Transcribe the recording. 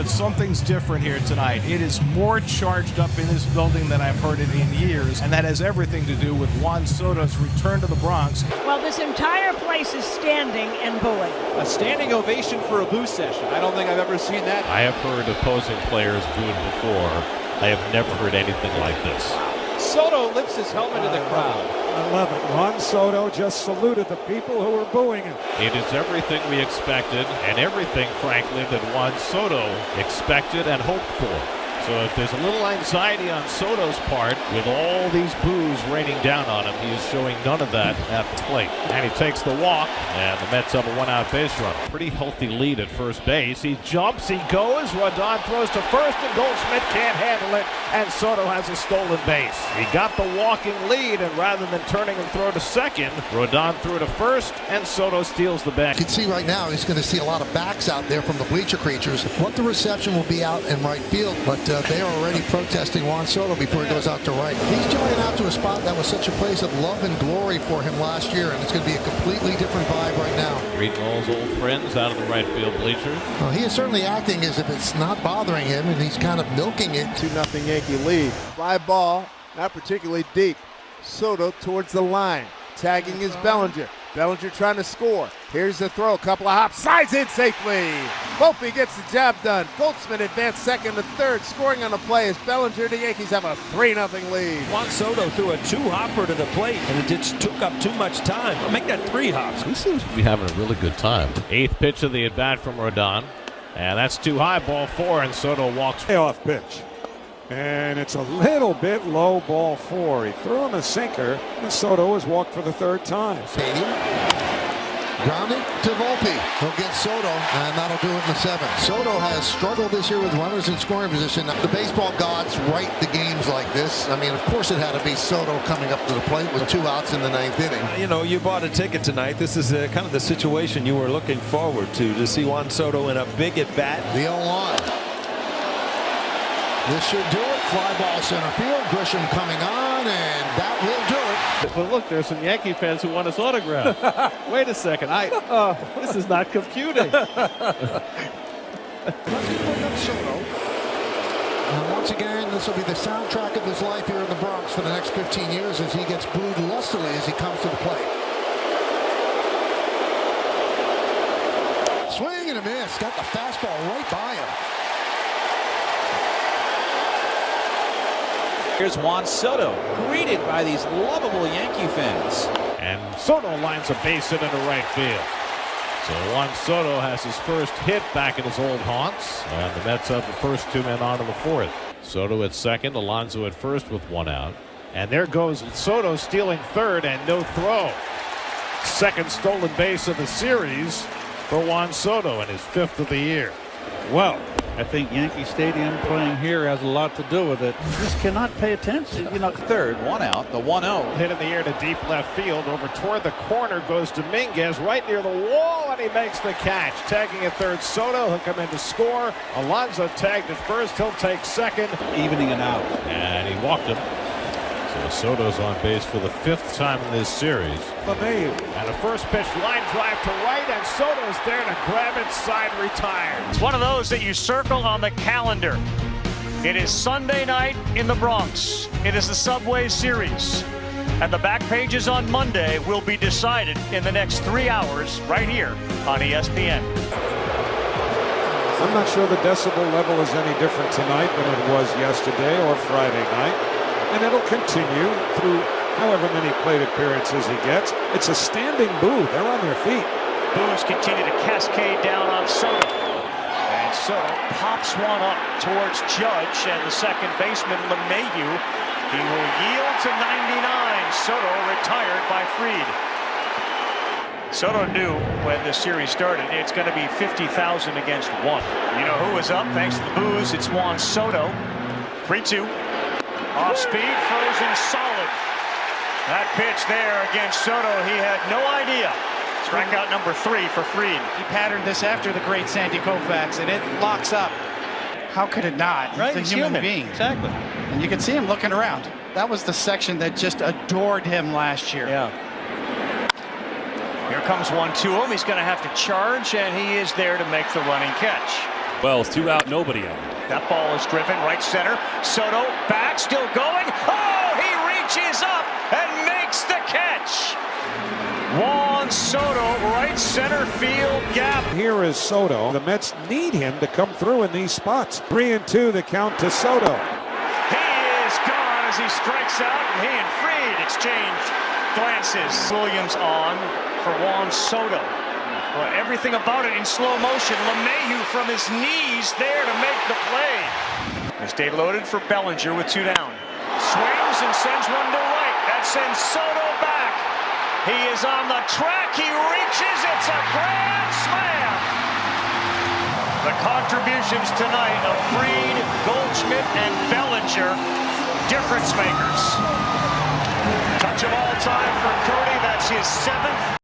But something's different here tonight. It is more charged up in this building than I've heard it in years, and that has everything to do with Juan Soto's return to the Bronx. Well, this entire place is standing and booing. A standing ovation for a boo session. I don't think I've ever seen that. I have heard opposing players booed before. I have never heard anything like this. Soto lifts his helmet to the crowd. I love it. Juan Soto just saluted the people who were booing him. It is everything we expected, and everything, frankly, that Juan Soto expected and hoped for. So if there's a little anxiety on Soto's part, with all these boos raining down on him, he is showing none of that at the plate. And he takes the walk, and the Mets have a one-out base run. Pretty healthy lead at first base. He jumps, he goes, Rodon throws to first, and Goldschmidt can't handle it, and Soto has a stolen base. He got the walking lead, and rather than turning and throw to second, Rodon threw to first, and Soto steals the bag. You can see right now he's going to see a lot of backs out there from the bleacher creatures. What the reception will be out in right field, but they are already protesting Juan Soto before he goes out to right. He's joining out to a spot that was such a place of love and glory for him last year, and it's going to be a completely different vibe right now. Greeting all his old friends out of the right field bleachers. Well, he is certainly acting as if it's not bothering him, and he's kind of milking it. 2-0 Yankee lead. Fly ball, not particularly deep. Soto towards the line. Tagging is Bellinger. Bellinger trying to score. Here's the throw. Couple of hops. Slides in safely. Volpe gets the job done. Goldschmidt advanced second to third. Scoring on the play is Bellinger. The Yankees have a 3-0 lead. Juan Soto threw a 2-hopper to the plate, and it just took up too much time. I'll make that 3 hops. He seems to be having a really good time. 8th pitch of the at-bat from Rodon. And that's too high, ball 4, and Soto walks. Payoff pitch. And it's a little bit low, ball 4. He threw him a sinker, and Soto has walked for the 3rd time. Stadium. Grounded to Volpe. He'll get Soto, and that'll do it in the 7th. Soto has struggled this year with runners in scoring position. The baseball gods write the games like this. I mean, of course it had to be Soto coming up to the plate with 2 outs in the 9th inning. You know, you bought a ticket tonight. This is kind of the situation you were looking forward to see Juan Soto in a big at-bat. The 0-1. This should do it. Fly ball center field. Grisham coming on, and that will do it. But look, there's some Yankee fans who want his autograph. Wait a second. This is not computing. Let's bring up Soto. And once again, this will be the soundtrack of his life here in the Bronx for the next 15 years as he gets booed lustily as he comes to the plate. Swing and a miss. Got the fastball right by him. Here's Juan Soto, greeted by these lovable Yankee fans. And Soto lines a base hit into right field. So Juan Soto has his first hit back in his old haunts. And the Mets have the first 2 men on in the 4th. Soto at second, Alonso at first with 1 out. And there goes Soto stealing 3rd and no throw. 2nd stolen base of the series for Juan Soto and his 5th of the year. Well, I think Yankee Stadium playing here has a lot to do with it. You just cannot pay attention. You know, 3rd, 1 out, the 1-0. Hit in the air to deep left field. Over toward the corner goes Dominguez right near the wall, and he makes the catch. Tagging at 3rd, Soto. He'll come in to score. Alonso tagged at 1st. He'll take 2nd. Evening and out. And he walked him. So Soto's on base for the 5th time in this series. And a first pitch line drive to right, and Soto's there to grab it, side retired. It's one of those that you circle on the calendar. It is Sunday night in the Bronx. It is the Subway Series. And the back pages on Monday will be decided in the next 3 hours right here on ESPN. I'm not sure the decibel level is any different tonight than it was yesterday or Friday night. And it'll continue through however many plate appearances he gets. It's a standing boo. They're on their feet. Boos continue to cascade down on Soto. And Soto pops one up towards Judge and the second baseman LeMahieu. He will yield to 99. Soto retired by Fried. Soto knew when the series started it's going to be 50,000 against 1. You know who is up thanks to the boos? It's Juan Soto. 3-2. Off speed, frozen solid. That pitch there against Soto, he had no idea. Strikeout number 3 for Fried. He patterned this after the great Sandy Koufax, and it locks up. How could it not? Right, He's a human being. Exactly. And you can see him looking around. That was the section that just adored him last year. Yeah. Here comes 1-2 him. He's going to have to charge, and he is there to make the running catch. Wells, 2 out, nobody out. That ball is driven right center. Soto back, still going. Oh, he reaches up and makes the catch. Juan Soto, right center field gap. Here is Soto. The Mets need him to come through in these spots. 3-2 the count to Soto. He is gone as he strikes out, and he and Fried exchange glances. Williams on for Juan Soto. Well, everything about it in slow motion. LeMahieu from his knees there to make the play. They stay loaded for Bellinger with 2 down. Swings and sends one to right. That sends Soto back. He is on the track. He reaches. It's a grand slam. The contributions tonight of Fried, Goldschmidt, and Bellinger, difference makers. Touch of all time for Cody. That's his 7th.